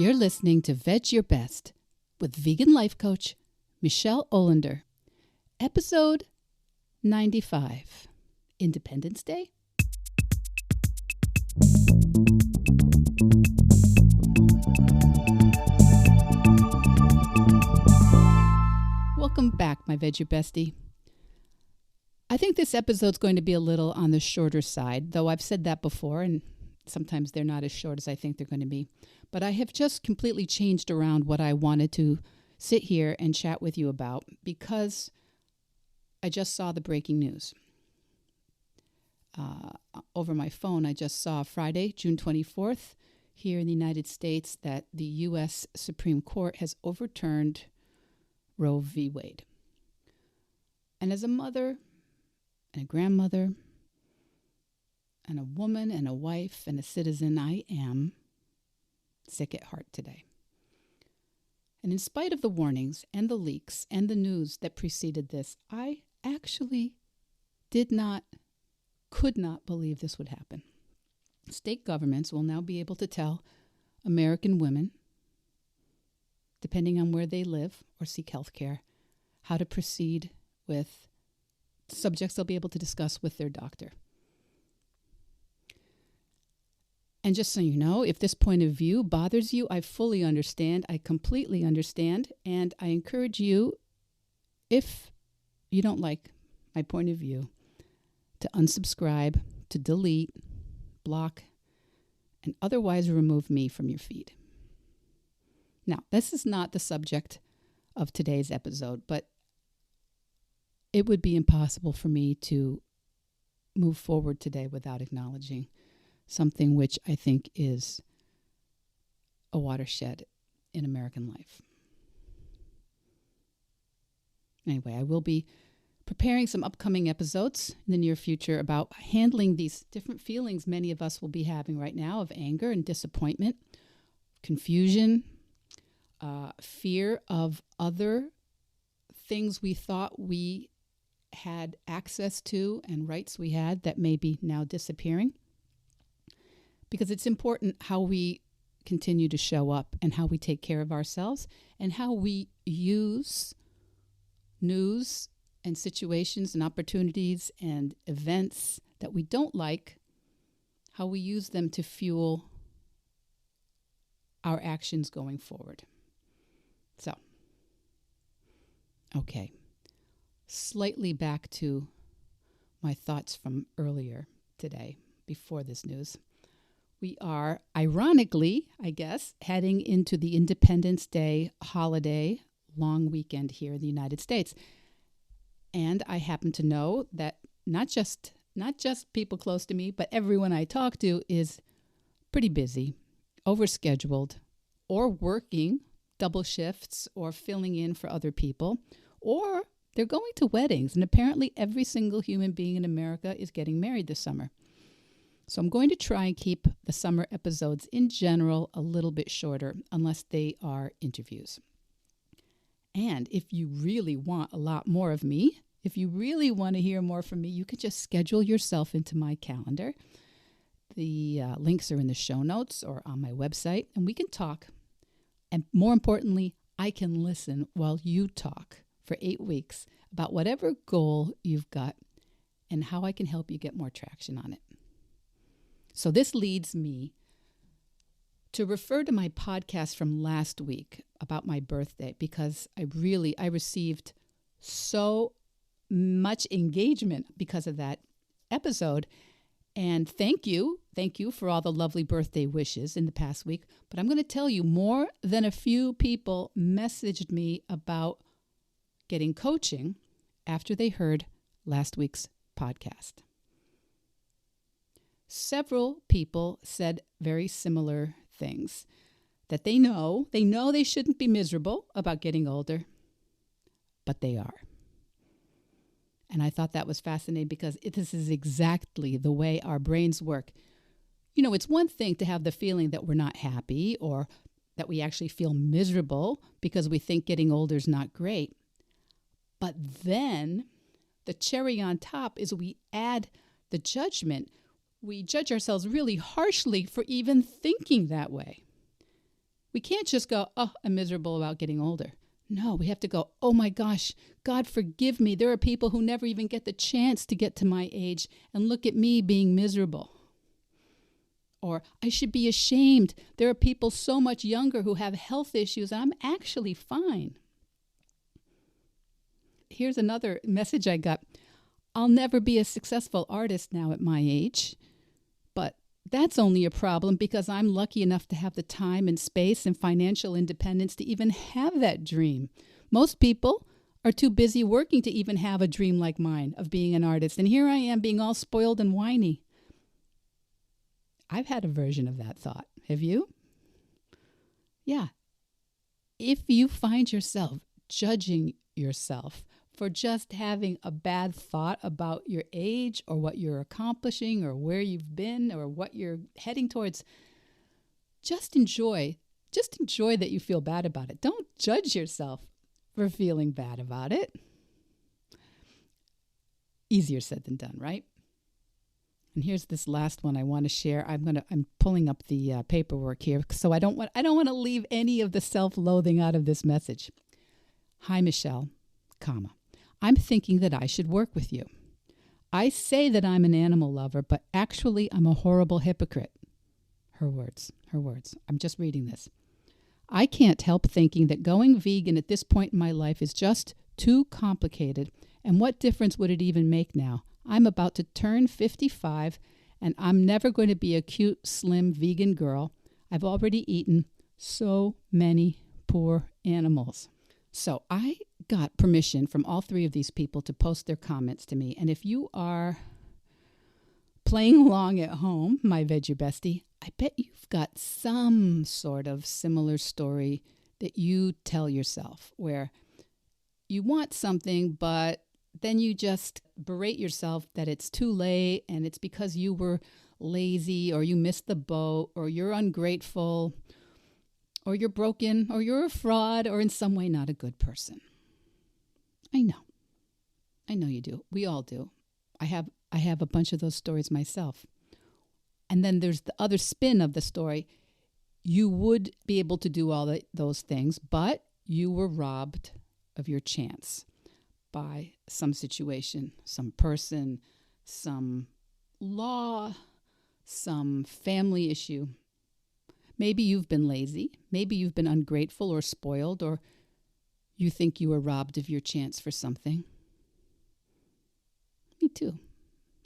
You're listening to Vedge Your Best with vegan life coach Michele Olander. Episode 95, Independence Day. Welcome back, my Vedge Your Bestie. I think this episode's going to be a little on the shorter side, though I've said that before, and sometimes they're not as short as I think they're going to be. But I have just completely changed around what I wanted to sit here and chat with you about because I just saw the breaking news. Over my phone, I just saw Friday, June 24th, here in the United States, that the U.S. Supreme Court has overturned Roe v. Wade. And as a mother and a grandmother and a woman and a wife and a citizen, I am sick at heart today. And in spite of the warnings and the leaks and the news that preceded this, I actually could not believe this would happen. State governments will now be able to tell American women, depending on where they live or seek health care, how to proceed with subjects they'll be able to discuss with their doctor. And just so you know, if this point of view bothers you, I fully understand. I completely understand. And I encourage you, if you don't like my point of view, to unsubscribe, to delete, block, and otherwise remove me from your feed. Now, this is not the subject of today's episode, but it would be impossible for me to move forward today without acknowledging something which I think is a watershed in American life. Anyway, I will be preparing some upcoming episodes in the near future about handling these different feelings many of us will be having right now of anger and disappointment, confusion, fear of other things we thought we had access to and rights we had that may be now disappearing. Because it's important how we continue to show up and how we take care of ourselves and how we use news and situations and opportunities and events that we don't like, how we use them to fuel our actions going forward. So, okay, slightly back to my thoughts from earlier today before this news. We are, ironically, I guess, heading into the Independence Day holiday long weekend here in the United States. And I happen to know that not just people close to me, but everyone I talk to is pretty busy, overscheduled, or working double shifts or filling in for other people, or they're going to weddings. And apparently every single human being in America is getting married this summer. So I'm going to try and keep the summer episodes in general a little bit shorter unless they are interviews. And if you really want a lot more of me, if you really want to hear more from me, you could just schedule yourself into my calendar. The links are in the show notes or on my website, and we can talk. And more importantly, I can listen while you talk for 8 weeks about whatever goal you've got and how I can help you get more traction on it. So this leads me to refer to my podcast from last week about my birthday because I received so much engagement because of that episode. And thank you for all the lovely birthday wishes in the past week. But I'm going to tell you, more than a few people messaged me about getting coaching after they heard last week's podcast. Several people said very similar things, that they know they shouldn't be miserable about getting older, but they are. And I thought that was fascinating because this is exactly the way our brains work. You know, it's one thing to have the feeling that we're not happy or that we actually feel miserable because we think getting older is not great. But then the cherry on top is we add the judgment. We judge ourselves really harshly for even thinking that way. We can't just go, oh, I'm miserable about getting older. No, we have to go, oh my gosh, God forgive me. There are people who never even get the chance to get to my age, and look at me being miserable. Or I should be ashamed. There are people so much younger who have health issues, and I'm actually fine. Here's another message I got. I'll never be a successful artist now at my age, but that's only a problem because I'm lucky enough to have the time and space and financial independence to even have that dream. Most people are too busy working to even have a dream like mine of being an artist. And here I am being all spoiled and whiny. I've had a version of that thought. Have you? Yeah. If you find yourself judging yourself for just having a bad thought about your age or what you're accomplishing or where you've been or what you're heading towards, just enjoy that you feel bad about it. Don't judge yourself for feeling bad about it. Easier said than done, right? And here's this last one I want to share. I'm pulling up the paperwork here, so I don't want to leave any of the self-loathing out of this message. Hi, Michele, I'm thinking that I should work with you. I say that I'm an animal lover, but actually I'm a horrible hypocrite. Her words. I'm just reading this. I can't help thinking that going vegan at this point in my life is just too complicated, and what difference would it even make now? I'm about to turn 55, and I'm never going to be a cute, slim vegan girl. I've already eaten so many poor animals. So I got permission from all three of these people to post their comments to me. And if you are playing along at home, my Vedge bestie, I bet you've got some sort of similar story that you tell yourself where you want something, but then you just berate yourself that it's too late and it's because you were lazy or you missed the boat or you're ungrateful or you're broken or you're a fraud or in some way not a good person. I know you do. We all do. I have a bunch of those stories myself. And then there's the other spin of the story. You would be able to do all those things, but you were robbed of your chance by some situation, some person, some law, some family issue. Maybe you've been lazy. Maybe you've been ungrateful or spoiled, or you think you were robbed of your chance for something. Me too.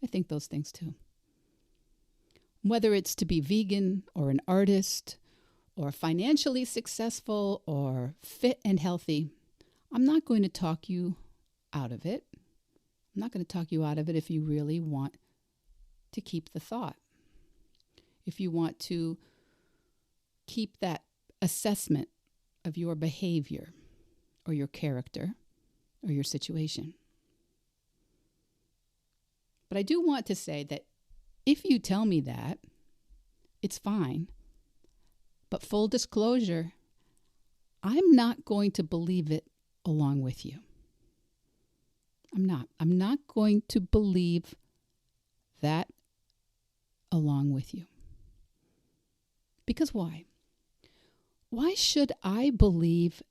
I think those things too. Whether it's to be vegan or an artist or financially successful or fit and healthy, I'm not going to talk you out of it. I'm not going to talk you out of it if you really want to keep the thought. If you want to keep that assessment of your behavior or your character or your situation. But I do want to say that if you tell me that, it's fine. But full disclosure, I'm not going to believe it along with you. I'm not going to believe that along with you. Because why? Why should I believe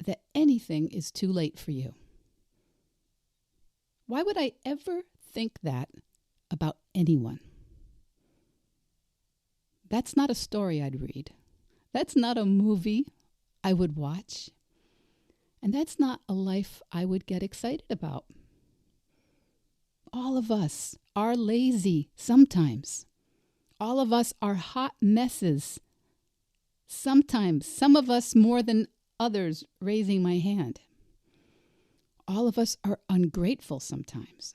that anything is too late for you? Why would I ever think that about anyone? That's not a story I'd read. That's not a movie I would watch. And that's not a life I would get excited about. All of us are lazy sometimes. All of us are hot messes. Sometimes, some of us more than others, raising my hand. All of us are ungrateful sometimes.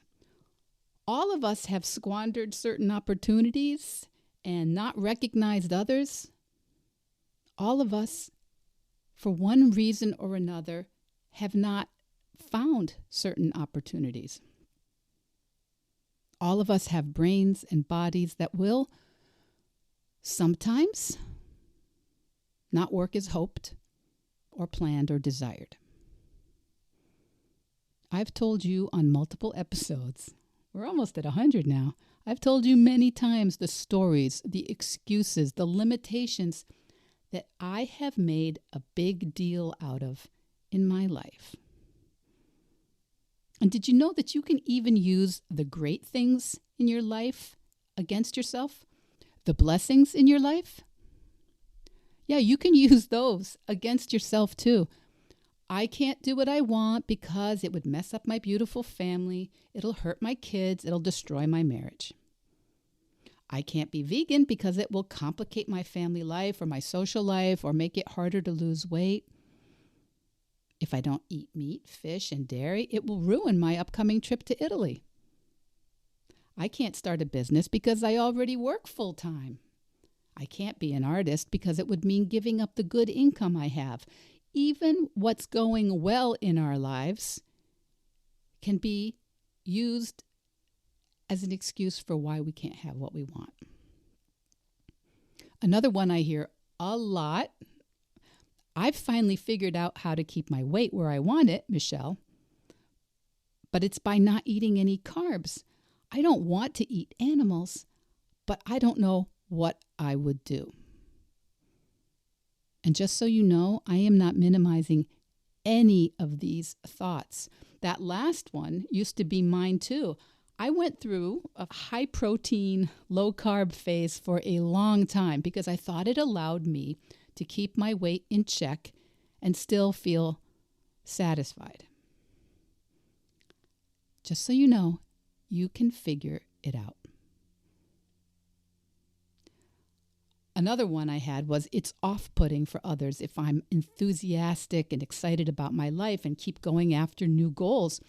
All of us have squandered certain opportunities and not recognized others. All of us, for one reason or another, have not found certain opportunities. All of us have brains and bodies that will sometimes not work as hoped or planned or desired. I've told you on multiple episodes, we're almost at 100 now, I've told you many times the stories, the excuses, the limitations that I have made a big deal out of in my life. And did you know that you can even use the great things in your life against yourself? The blessings in your life? Yeah, you can use those against yourself too. I can't do what I want because it would mess up my beautiful family. It'll hurt my kids. It'll destroy my marriage. I can't be vegan because it will complicate my family life or my social life or make it harder to lose weight. If I don't eat meat, fish, and dairy, it will ruin my upcoming trip to Italy. I can't start a business because I already work full-time. I can't be an artist because it would mean giving up the good income I have. Even what's going well in our lives can be used as an excuse for why we can't have what we want. Another one I hear a lot, I've finally figured out how to keep my weight where I want it, Michele, but it's by not eating any carbs. I don't want to eat animals, but I don't know what I would do. And just so you know, I am not minimizing any of these thoughts. That last one used to be mine too. I went through a high protein, low carb phase for a long time because I thought it allowed me to keep my weight in check and still feel satisfied. Just so you know, you can figure it out. Another one I had was it's off-putting for others if I'm enthusiastic and excited about my life and keep going after new goals.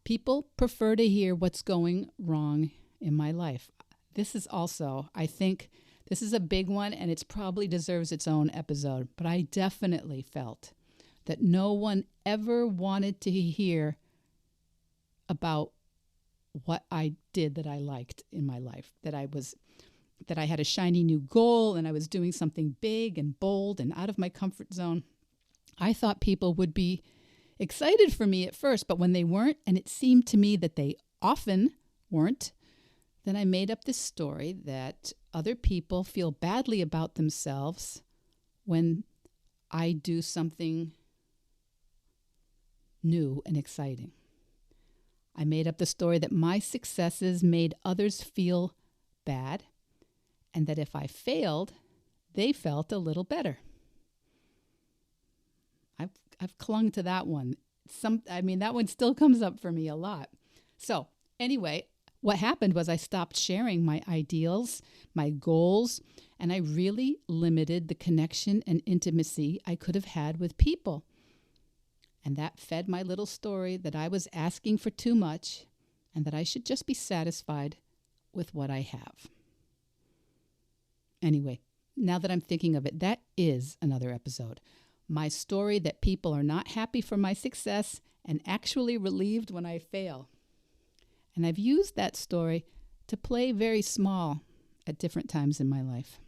People prefer to hear what's going wrong in my life. This is also, I think, this is a big one and it probably deserves its own episode, but I definitely felt that no one ever wanted to hear about what I did that I liked in my life, that I had a shiny new goal and I was doing something big and bold and out of my comfort zone. I thought people would be excited for me at first, but when they weren't, and it seemed to me that they often weren't, then I made up this story that other people feel badly about themselves when I do something new and exciting. I made up the story that my successes made others feel bad, and that if I failed, they felt a little better. I've clung to that one. That one still comes up for me a lot. So anyway, what happened was I stopped sharing my ideals, my goals, and I really limited the connection and intimacy I could have had with people. And that fed my little story that I was asking for too much and that I should just be satisfied with what I have. Anyway, now that I'm thinking of it, that is another episode. My story that people are not happy for my success and actually relieved when I fail. And I've used that story to play very small at different times in my life.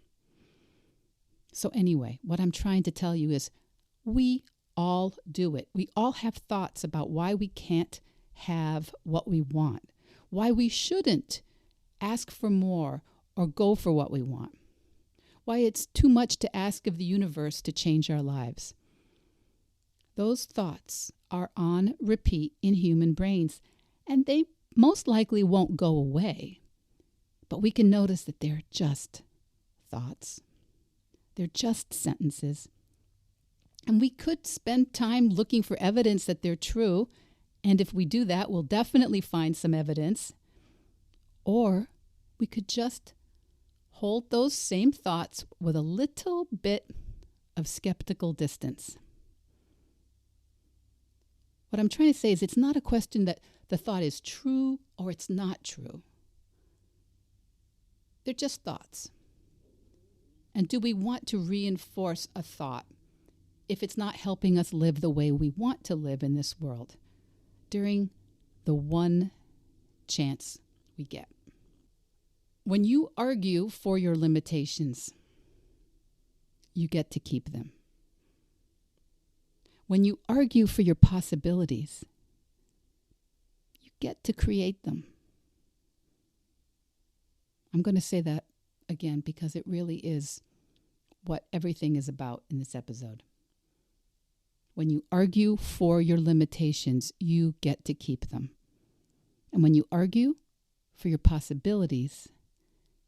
So anyway, what I'm trying to tell you is we all do it. We all have thoughts about why we can't have what we want, why we shouldn't ask for more or go for what we want, why it's too much to ask of the universe to change our lives. Those thoughts are on repeat in human brains, and they most likely won't go away. But we can notice that they're just thoughts. They're just sentences. And we could spend time looking for evidence that they're true, and if we do that, we'll definitely find some evidence. Or we could just hold those same thoughts with a little bit of skeptical distance. What I'm trying to say is it's not a question that the thought is true or it's not true. They're just thoughts. And do we want to reinforce a thought if it's not helping us live the way we want to live in this world during the one chance we get? When you argue for your limitations, you get to keep them. When you argue for your possibilities, you get to create them. I'm going to say that again because it really is what everything is about in this episode. When you argue for your limitations, you get to keep them. And when you argue for your possibilities,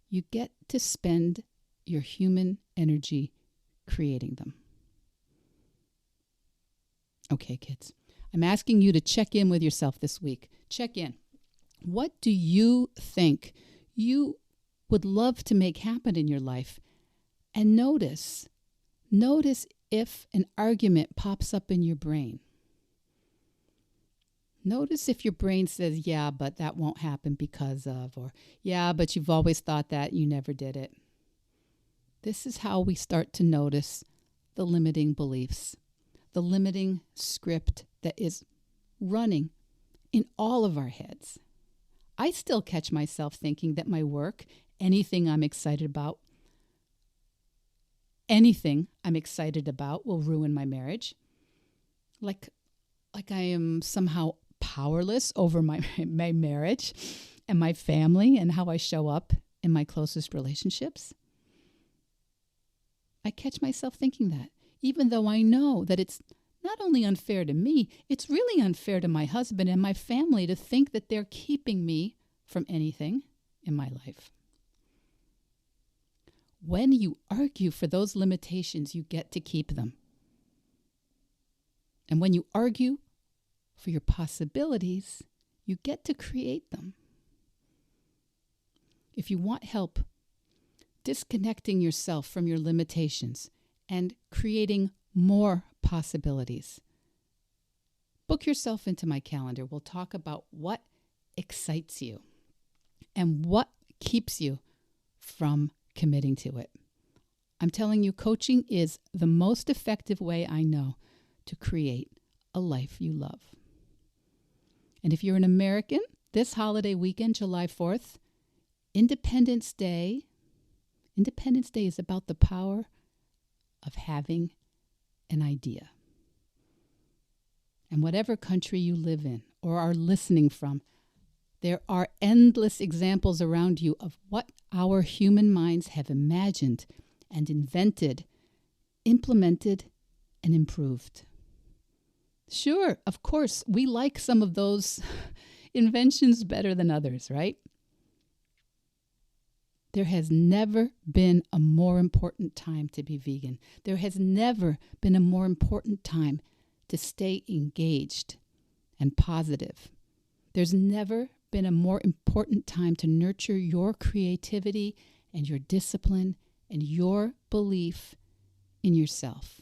you get to spend your human energy creating them. Okay, kids, I'm asking you to check in with yourself this week. Check in. What do you think you would love to make happen in your life? And notice if an argument pops up in your brain. Notice if your brain says, yeah, but that won't happen because of, or yeah, but you've always thought that, you never did it. This is how we start to notice the limiting beliefs, the limiting script that is running in all of our heads. I still catch myself thinking that my work, anything I'm excited about will ruin my marriage. Like I am somehow powerless over my marriage and my family and how I show up in my closest relationships. I catch myself thinking that, even though I know that it's not only unfair to me, it's really unfair to my husband and my family to think that they're keeping me from anything in my life. When you argue for those limitations, you get to keep them. And when you argue for your possibilities, you get to create them. If you want help disconnecting yourself from your limitations and creating more possibilities, book yourself into my calendar. We'll talk about what excites you and what keeps you from committing to it. I'm telling you, coaching is the most effective way I know to create a life you love. And if you're an American, this holiday weekend, July 4th, Independence Day is about the power of having an idea. And whatever country you live in or are listening from, there are endless examples around you of what our human minds have imagined and invented, implemented, and improved. Sure, of course, we like some of those inventions better than others, right? There has never been a more important time to be vegan. There has never been a more important time to stay engaged and positive. There's never been a more important time to nurture your creativity and your discipline and your belief in yourself.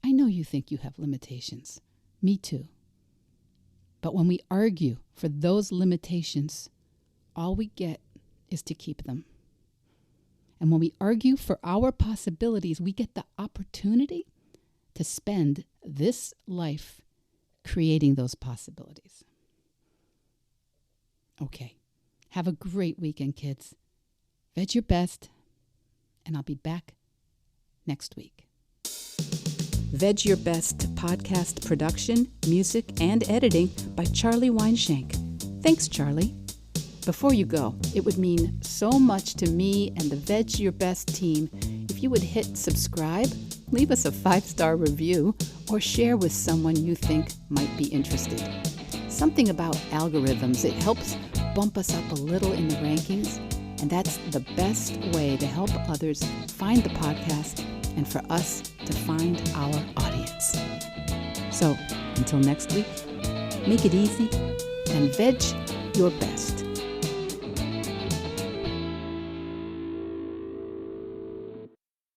I know you think you have limitations. Me too. But when we argue for those limitations, all we get is to keep them. And when we argue for our possibilities, we get the opportunity to spend this life creating those possibilities. Okay. Have a great weekend, kids. Vedge your best, and I'll be back next week. Vedge Your Best podcast production, music, and editing by Charlie Weinshank. Thanks, Charlie. Before you go, it would mean so much to me and the Vedge Your Best team if you would hit subscribe, leave us a 5-star review, or share with someone you think might be interested. Something about algorithms, it helps bump us up a little in the rankings, and that's the best way to help others find the podcast and for us to find our audience. So, until next week, make it easy and veg your best.